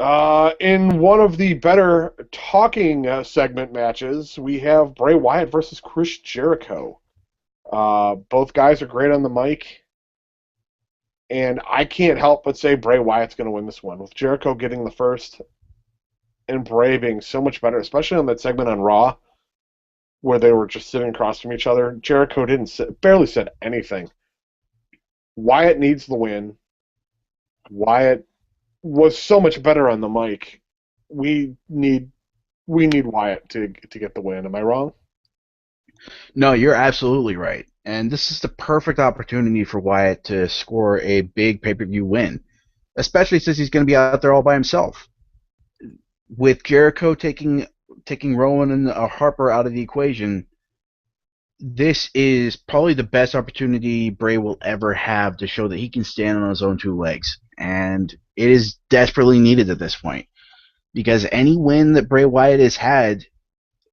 In one of the better talking segment matches, we have Bray Wyatt versus Chris Jericho. Both guys are great on the mic, and I can't help but say Bray Wyatt's going to win this one, with Jericho getting the first and Bray being so much better, especially on that segment on Raw where they were just sitting across from each other. Jericho barely said anything. Wyatt needs the win. Wyatt was so much better on the mic. We need Wyatt to get the win. Am I wrong? No, you're absolutely right. And this is the perfect opportunity for Wyatt to score a big pay-per-view win, especially since he's going to be out there all by himself. With Jericho taking Rowan and Harper out of the equation, this is probably the best opportunity Bray will ever have to show that he can stand on his own two legs. And it is desperately needed at this point. Because any win that Bray Wyatt has had,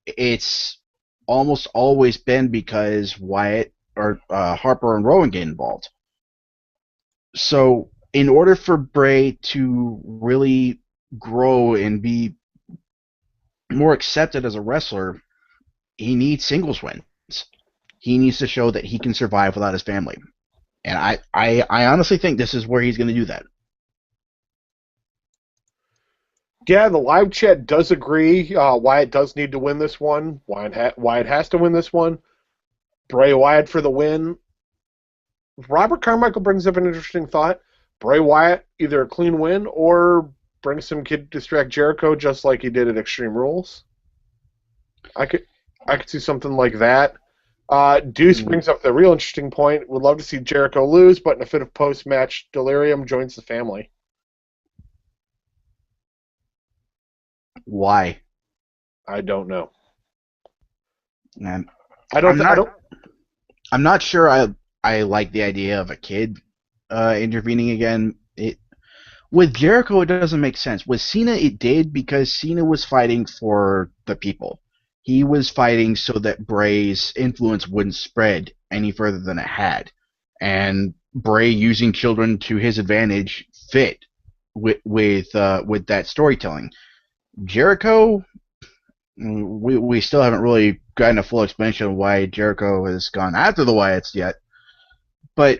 it's almost always been because Wyatt or Harper and Rowan get involved. So in order for Bray to really grow and be more accepted as a wrestler, he needs singles wins. He needs to show that he can survive without his family. And I honestly think this is where he's going to do that. Yeah, the live chat does agree. Wyatt does need to win this one. Wyatt has to win this one. Bray Wyatt for the win. Robert Carmichael brings up an interesting thought. Bray Wyatt, either a clean win or bring some kid to distract Jericho just like he did at Extreme Rules. I could see something like that. Deuce brings up the real interesting point. Would love to see Jericho lose, but in a fit of post-match delirium, joins the family. Why? I don't know. And I don't. I'm I not. don't. I'm not sure. I like the idea of a kid intervening again. With Jericho, it doesn't make sense. With Cena, it did because Cena was fighting for the people. He was fighting so that Bray's influence wouldn't spread any further than it had, and Bray using children to his advantage fit with that storytelling. Jericho, we still haven't really gotten a full explanation of why Jericho has gone after the Wyatts yet, but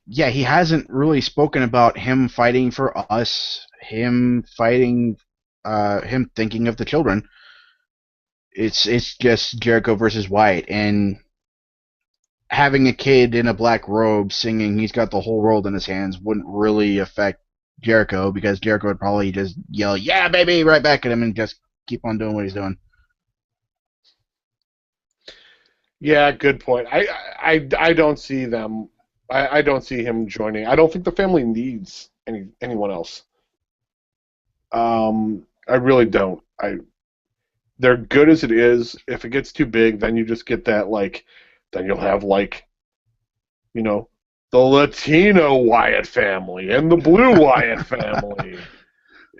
yeah, he hasn't really spoken about him fighting for us, him fighting, him thinking of the children. It's just Jericho versus Wyatt, and having a kid in a black robe singing "He's got the whole world in his hands" wouldn't really affect Jericho because Jericho would probably just yell "Yeah, baby!" right back at him and just keep on doing what he's doing. Yeah, good point. I don't see them. I don't see him joining. I don't think the family needs anyone else. I really don't. They're good as it is. If it gets too big, then you just get that then you'll have you know, the Latino Wyatt family and the Blue Wyatt family.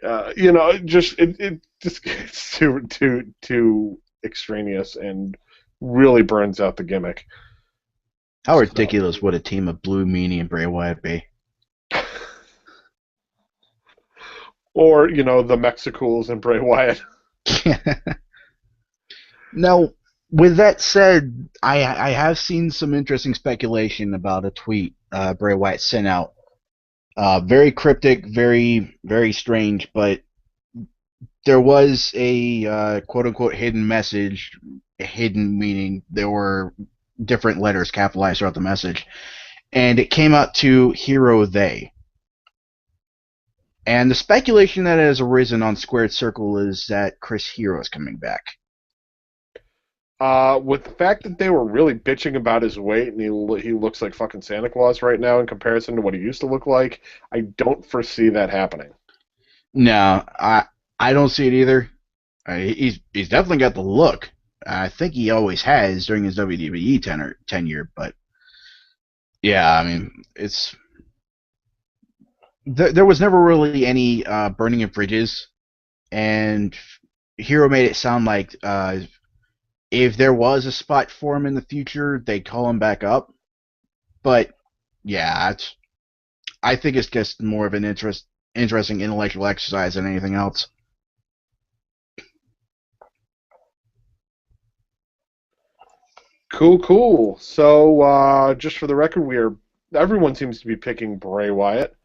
It just gets too extraneous and really burns out the gimmick. How So, ridiculous would a team of Blue Meanie and Bray Wyatt be? or the Mexicools and Bray Wyatt. Now, with that said, I have seen some interesting speculation about a tweet Bray Wyatt sent out. Very cryptic, very strange, but there was a quote unquote hidden message. Hidden meaning there were different letters capitalized throughout the message, and it came out to Hero They. And the speculation that has arisen on Squared Circle is that Chris Hero is coming back. With the fact that they were really bitching about his weight and he looks like fucking Santa Claus right now in comparison to what he used to look like, I don't foresee that happening. No, I don't see it either. He's definitely got the look. I think he always has during his WWE tenure, but yeah, I mean, there was never really any burning of bridges, and Hero made it sound like if there was a spot for him in the future, they'd call him back up. But yeah, I think it's just more of an interest interesting intellectual exercise than anything else. Cool. So, just for the record, everyone seems to be picking Bray Wyatt.